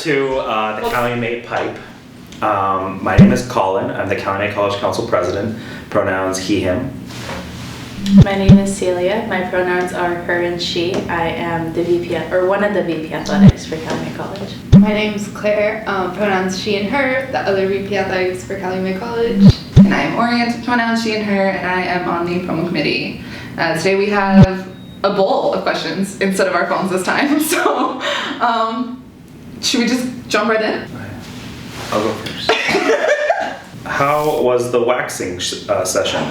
to the Calumet Pipe. My name is Colin. I'm the Calumet College Council President. Pronouns he, him. My name is Celia. My pronouns are her and she. I am the VP, or one of the VP athletics for Calumet College. My name is Claire. Pronouns she and her. The other VP athletics for Calumet College. And I am Orient. Pronouns she and her, and I am on the promo committee. Today we have a bowl of questions instead of our phones this time. So, should we just jump right in? I'll go first. How was the waxing session?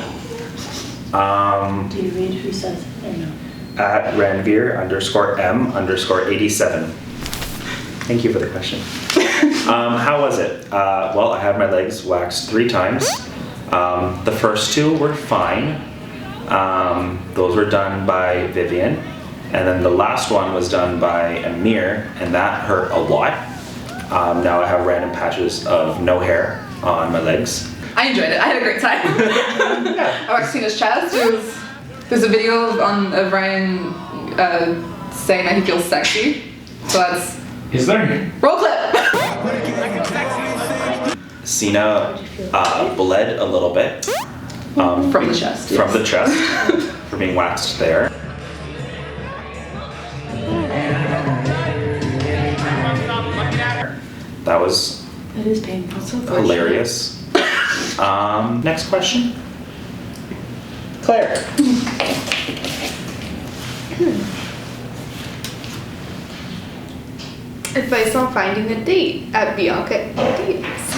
Do you read who says it or no? At Ranveer_M_87. Thank you for the question. How was it? Well, I had my legs waxed 3 times. The first 2 were fine. Those were done by Vivian. And then the last one was done by Amir, and that hurt a lot. Now I have random patches of no hair on my legs. I enjoyed it. I had a great time. I waxed Tina's chest. There's a video of Ryan saying that he feels sexy. So that's... Is there? Roll clip! Sina bled a little bit. From the chest. From the chest. For being waxed there. That was That is painful. So hilarious. Next question. Claire. Advice on finding a date at Bianca Dates.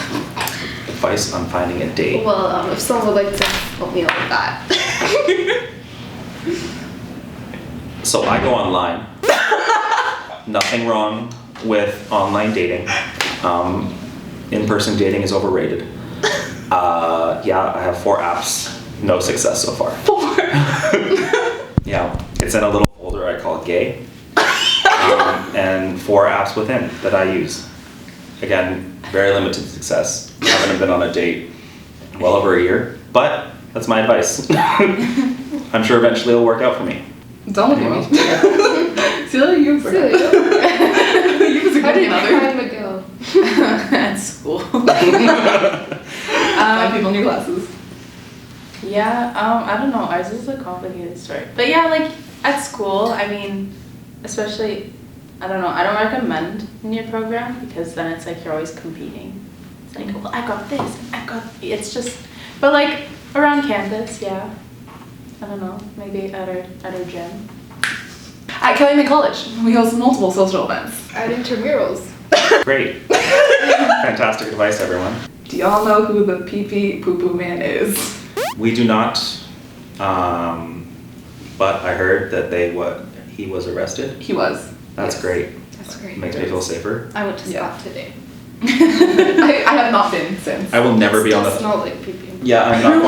Advice on finding a date. Well, if someone would like to help me out with that. So I go online. Nothing wrong with online dating. In-person dating is overrated. Yeah, I have 4 apps. No success so far. 4? Yeah, it's in a little folder I call gay. And 4 apps within that I use. Again, very limited success. I haven't been on a date well over a year, but that's my advice. I'm sure eventually it'll work out for me. Don't look at me. Celia, you forgot. How did you find Miguel? At school. 5 people in your glasses. Yeah, I don't know. Ours is a complicated story. But yeah, like at school, I mean, especially, I don't know, I don't recommend in your program because then it's like you're always competing. It's like, well, I got this, it's just, but like around campus, yeah. I don't know, maybe at our gym. At Calumet College, we host multiple social events. At intramurals. Great. Fantastic advice, everyone. Do y'all know who the Peepee Poo Poo Man is? We do not, but I heard that he was arrested. He was. That's Yes. great. That's great. Makes me feel safer. I went to Yeah. Scott today. I have not been since. I will never be on It the. smelled like pee-pee. Yeah, I'm not.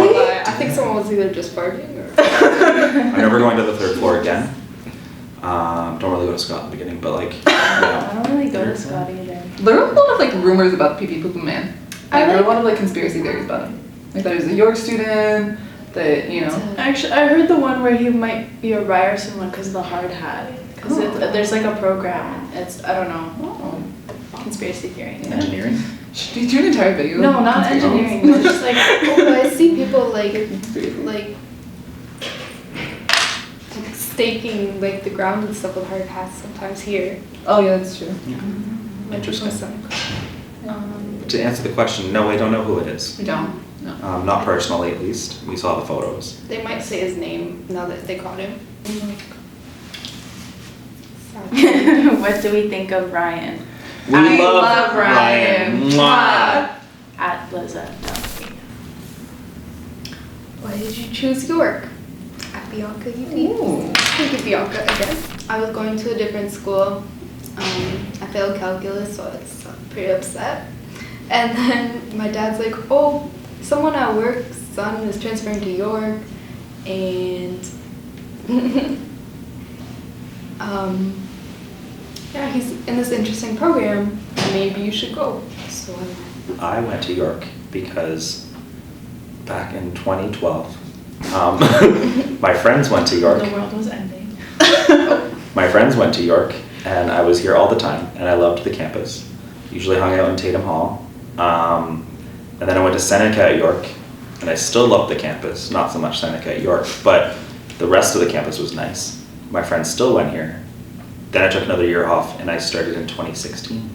I think someone was either just farting or... I'm never going to the 3rd floor again. Don't really go to Scott in the beginning, but like, I yeah. don't really go to Scott either. There were a lot of like rumors about Peepee Poo Poo Man. Like, there were a lot of like conspiracy theories about him. Like that he was a York student, that, you know. Actually, I heard the one where he might be a Ryerson one because of the hard hat. Because there's like a program. It's, I don't know, conspiracy theory. Engineering. Should we do an entire video? No, on not conspiracy engineering. It's just like, Oh, I see people like theories? staking like the ground and stuff with hard hats sometimes here. Oh yeah, that's true. Interesting. Um, To answer the question, no, we don't know who it is. We don't. No. Not personally, at least. We saw the photos. they might say his name now that they caught him. what do we think of Ryan? We I love Ryan. Mwah. At Liza. Why did you choose York? At Bianca UP. Ooh. Thank you, Bianca, again. I was going to a different school. I failed calculus, so I was pretty upset. And then my dad's like, oh, someone at work's son is transferring to York, and yeah, he's in this interesting program. Maybe you should go. So I went to York because back in 2012, my friends went to York. The world was ending. My friends went to York, and I was here all the time, and I loved the campus. Usually hung out in Tatum Hall. And then I went to Seneca at York, and I still loved the campus. Not so much Seneca at York, but the rest of the campus was nice. My friends still went here. Then I took another year off, and I started in 2016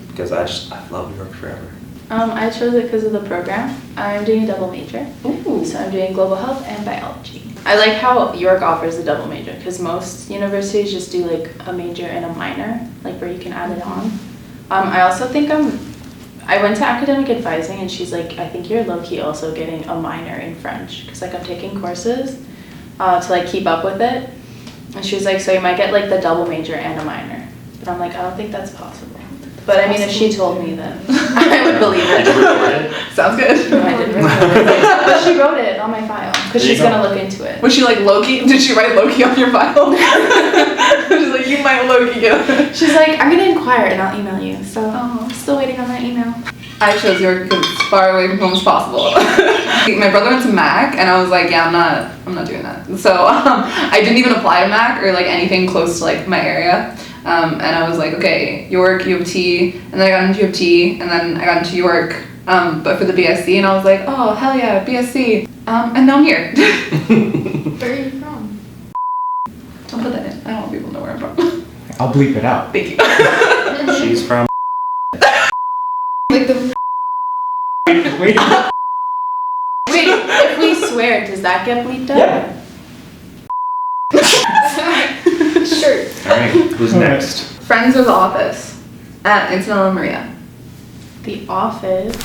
because I love York forever. I chose it because of the program. I'm doing a double major. Ooh. So I'm doing global health and biology. I like how York offers a double major because most universities just do like a major and a minor, like where you can add it on. I also think I went to academic advising and she's like, I think you're low-key also getting a minor in French because like I'm taking courses to like keep up with it. And she was like, so you might get like the double major and a minor. But I'm like, I don't think that's possible. But I mean, if she told me, then I would believe it. Did you record it? Sounds good. No, I didn't record it. But she wrote it on my file because she's gonna look into it. Was she like Loki? Did she write Loki on your file? She's like, you might Loki get it. She's like, I'm gonna inquire and I'll email you. So I'm still waiting on that email. I chose York because it's far away from home as possible. My brother went to Mac, and I was like, yeah, I'm not doing that. So I didn't even apply to Mac or like anything close to like my area. And I was like, okay, York, U of T, and then I got into U of T, and then I got into York, but for the BSc, and I was like, oh, hell yeah, BSc. And now I'm here. Where are you from? Don't put that in. I don't want people to know where I'm from. I'll bleep it out. Thank you. She's from. Like the Wait. Wait, if we swear, does that get bleeped out? Yeah. Sure. All right, who's next? Friends or The Office? Antonella and Maria. The Office.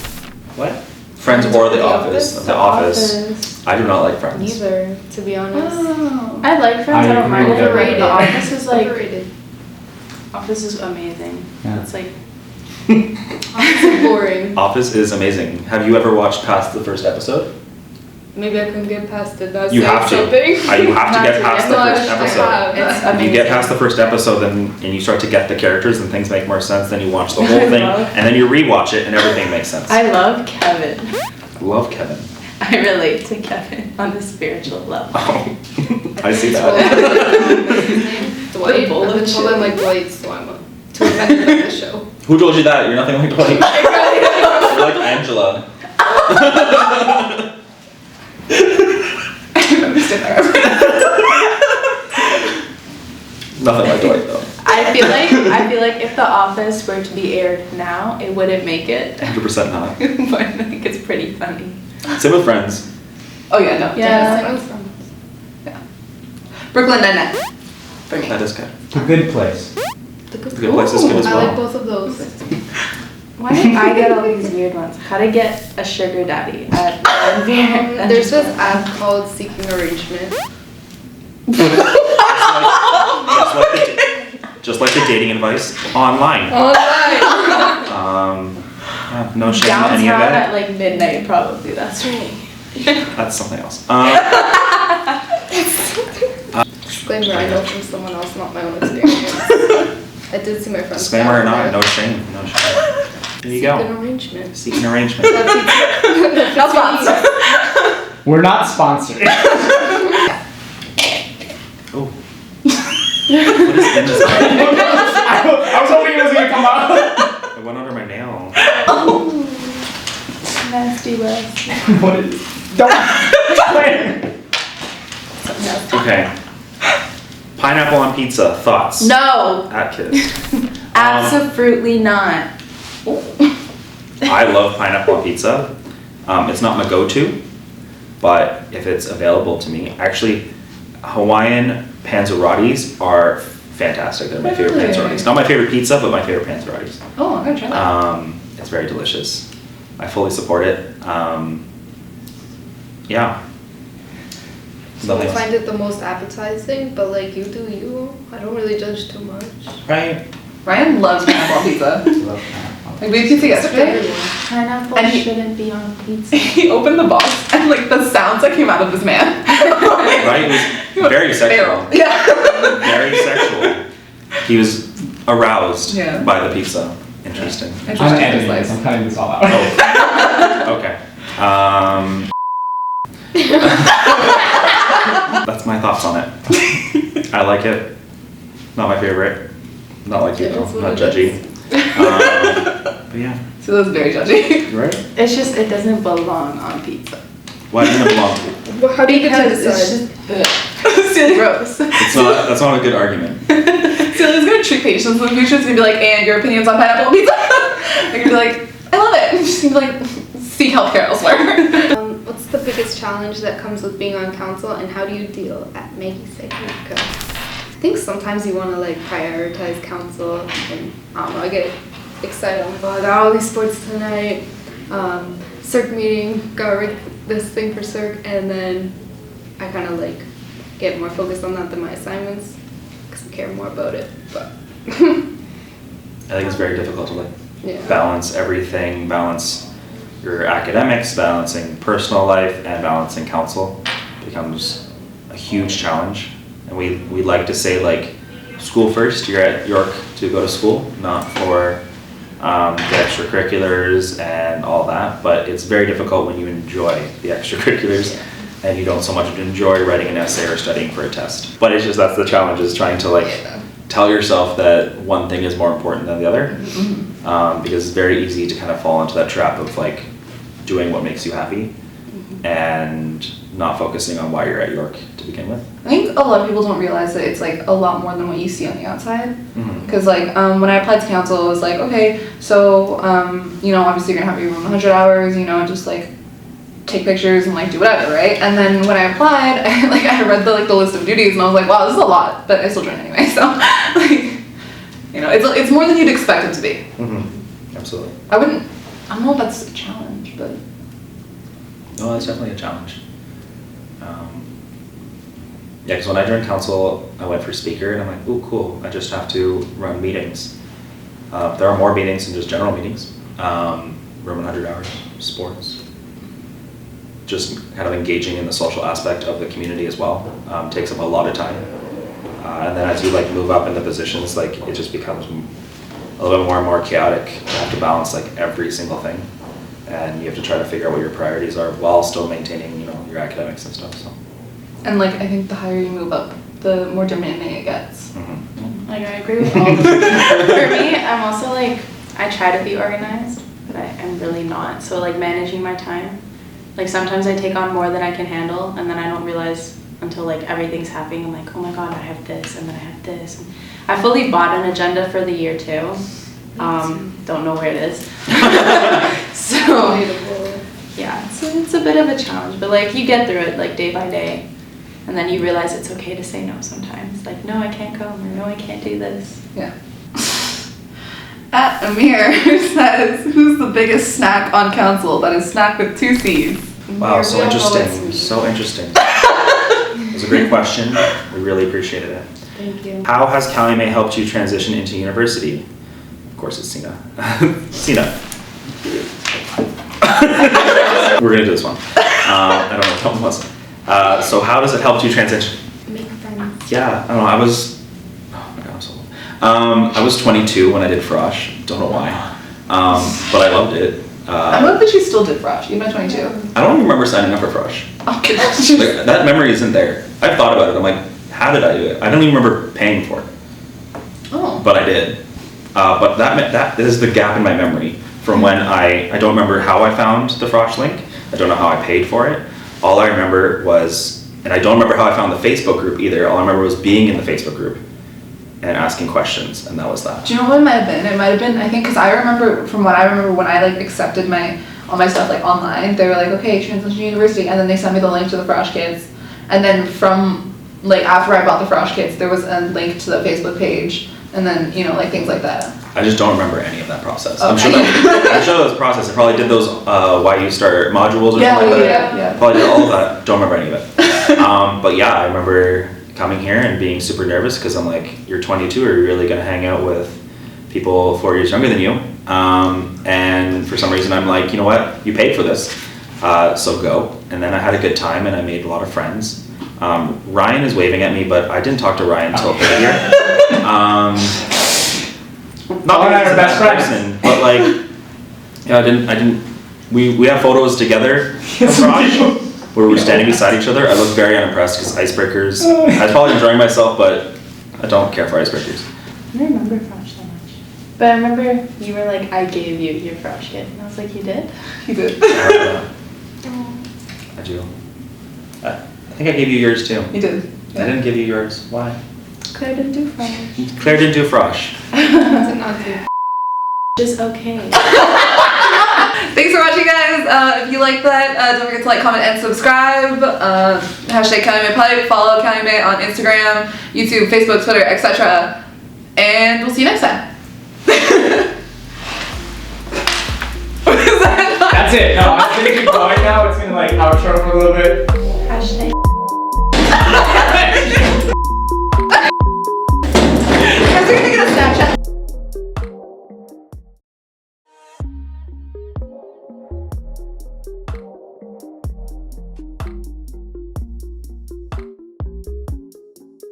What? Friends or The Office? The Office. I do not like Friends. Neither, to be honest. Oh. I like Friends. I don't agree mind with it. that. But The Office is like. Overrated. Office is amazing. Yeah. It's like. It's boring. Office is amazing. Have you ever watched past the first episode? Maybe I can get past it. That's You have to. something. You have to get past the first I episode. have. It's If amazing. you get past the first episode and you start to get the characters and things make more sense, then you watch the whole thing and then you rewatch it and everything makes sense. I love Kevin. love Kevin. I relate to Kevin on the spiritual level. Oh, I see that. Dwight. The bowl I've of been told I'm like Dwight, so I'm too offended by the show. Who told you that? You're nothing like Dwight. You're like Angela. Nothing like Dwight though. I feel like if The Office were to be aired now, it wouldn't make it. 100% not. But I think it's pretty funny. Same with Friends. Oh yeah, no. Yeah. Brooklyn Nine-Nine. For me. That is good. The Good Place. The The Good Place is good as I well. like both of those. Why do I get all these weird ones? How to get a sugar daddy at There's this app called Seeking Arrangement. Just like the dating advice online. Yeah, no shame in any of downtown that. at like midnight probably. That's right. That's something else. Disclaimer, I know from someone else, not my own experience. I did see my friends. Disclaimer or not, no shame. No shame. There you Seek an go. arrangement. Seek an arrangement. That's sponsored. We're not sponsored. Oh. What is in this bag? I was hoping it was gonna come out. It went under my nail. Nasty West. What is? Don't. Okay. Pineapple on pizza. Thoughts? No, At kids. absolutely not. I love pineapple on pizza. It's not my go-to, but if it's available to me, actually, Hawaiian panzerottis are fantastic. They're my favorite Really? panzerottis. Not my favorite pizza, but my favorite panzerottis. Oh, I'm gonna try that. It's very delicious. I fully support it. Yeah. So I Nothing else. find it the most appetizing, but like you do you. I don't really judge too much. Right. Ryan loves pineapple on pizza. Like we had pizza yesterday. Pineapple And he- shouldn't be on pizza. He opened the box and like the sounds that came out of this man. Right? It was very sexual. Yeah. Very sexual. He was aroused Yeah. by the pizza. Interesting. I I'm just editing like this. I'm cutting this all out. Oh. Okay. That's my thoughts on it. I like it. Not my favorite. Not like you It though. is what Not it judgy. But yeah, So that's very judgy. you're right. It's just, it doesn't belong on pizza. Why doesn't it belong to you? Well, how do you get to Because it's decide? just, ugh. Gross. That's not a good argument. Celia's gonna treat patients in the future. It's gonna be like, and your opinions on pineapple on pizza? They're gonna be like, I love it. And she's gonna be like, seek healthcare elsewhere. What's the biggest challenge that comes with being on council, and how do you deal at Maggie's sake? Because I think sometimes you want to like prioritize council, and I don't know, I get excited. I'm like, oh, I got all these sports tonight. Circ meeting, got this thing for Circ, and then I kind of like get more focused on that than my assignments because I care more about it. But I think it's very difficult to like yeah. balance everything, balance your academics, balancing personal life, and balancing council becomes a huge challenge. And we like to say like, school first, you're at York to go to school, not for the extracurriculars and all that, but it's very difficult when you enjoy the extracurriculars and you don't so much enjoy writing an essay or studying for a test. But it's just, that's the challenge, is trying to like tell yourself that one thing is more important than the other, because it's very easy to kind of fall into that trap of like doing what makes you happy and not focusing on why you're at York to begin with. I think a lot of people don't realize that it's like a lot more than what you see on the outside. Because like when I applied to council, it was like, okay, so you know, obviously you're gonna have your 100 hours, you know, just like take pictures and like do whatever, right? And then when I applied, I read the list of duties and I was like, wow, this is a lot, but I still joined anyway. So like, you know, it's more than you'd expect it to be. Absolutely. I don't know if that's a challenge, but No, that's definitely a challenge. Yeah, because when I joined council, I went for speaker, and I'm like, ooh, cool, I just have to run meetings. There are more meetings than just general meetings. Run 100 hours, sports. Just kind of engaging in the social aspect of the community as well takes up a lot of time. And then as you like move up into positions, like it just becomes a little bit more and more chaotic. You have to balance like every single thing, and you have to try to figure out what your priorities are while still maintaining, you know, your academics and stuff. So. and like I think the higher you move up, the more demanding it gets. Like, I agree with all of that. For me, I'm also like, I try to be organized, but I'm really not. So like managing my time, like sometimes I take on more than I can handle, and then I don't realize until like everything's happening. I'm like, oh my god, I have this, and then I have this. And I fully bought an agenda for the year too. Don't know where it is. So yeah, it's a bit of a challenge, but like you get through it like day by day, and then you realize it's okay to say no sometimes. Like, no, I can't come, or no, I can't do this. Yeah. At Amir says, who's the biggest snack on council? That is snack with 2 C's. Wow, Amir, so we all know it's interesting. me. So interesting. It was a great question. We really appreciated it. Thank you. How has Calumet helped you transition into university? Of course, it's Sina. Sina. We're gonna do this one. I don't know what one was. So how does it help you transition? Make friends. Yeah, I don't know. Oh my god, I'm so old. I was 22 when I did Frosh. Don't know why. But I loved it. I love that you still did Frosh, even at 22. I don't even remember signing up for Frosh. Okay. Like, that memory isn't there. I've thought about it. I'm like, how did I do it? I don't even remember paying for it. Oh. But I did. But that is the gap in my memory from when I don't remember how I found the Frosh link. I don't know how I paid for it. All I remember was, and I don't remember how I found the Facebook group either. All I remember was being in the Facebook group and asking questions, and that was that. Do you know what it might have been? It might have been, I think, because I remember, from what I remember when I like accepted all my stuff like online, they were like, okay, transition to university, and then they sent me the link to the Frosh Kids. And then from, like, after I bought the Frosh Kids, there was a link to the Facebook page, and then, you know, like things like that. I just don't remember any of that process. Okay. I'm sure that was a process. I probably did those why you start modules or something like that. Yeah. Probably did all of that. Don't remember any of it. But yeah, I remember coming here and being super nervous because I'm like, you're 22, are you really gonna hang out with people 4 years younger than you? And for some reason I'm like, you know what, you paid for this, so go. And then I had a good time and I made a lot of friends. Ryan is waving at me, but I didn't talk to Ryan until third year. Not All that our best friends. person, but like, yeah, I didn't. We have photos together where we were standing beside each other. I looked very unimpressed because icebreakers. I was probably enjoying myself, but I don't care for icebreakers. I don't remember Frosh that much. But I remember you were like, I gave you your frosh kit. And I was like, you did? He did. I do. I think I gave you yours too. He did. I didn't give you yours. Why? Claire didn't do frosh. Claire didn't do frosh. Did not do. Just okay. Thanks for watching, guys. If you like that, don't forget to like, comment, and subscribe. Hashtag Calumet Pipe. Follow Calumet on Instagram, YouTube, Facebook, Twitter, etc. And we'll see you next time. That's it. No, I'm gonna keep going now. It's gonna like outro for a little bit. Hashtag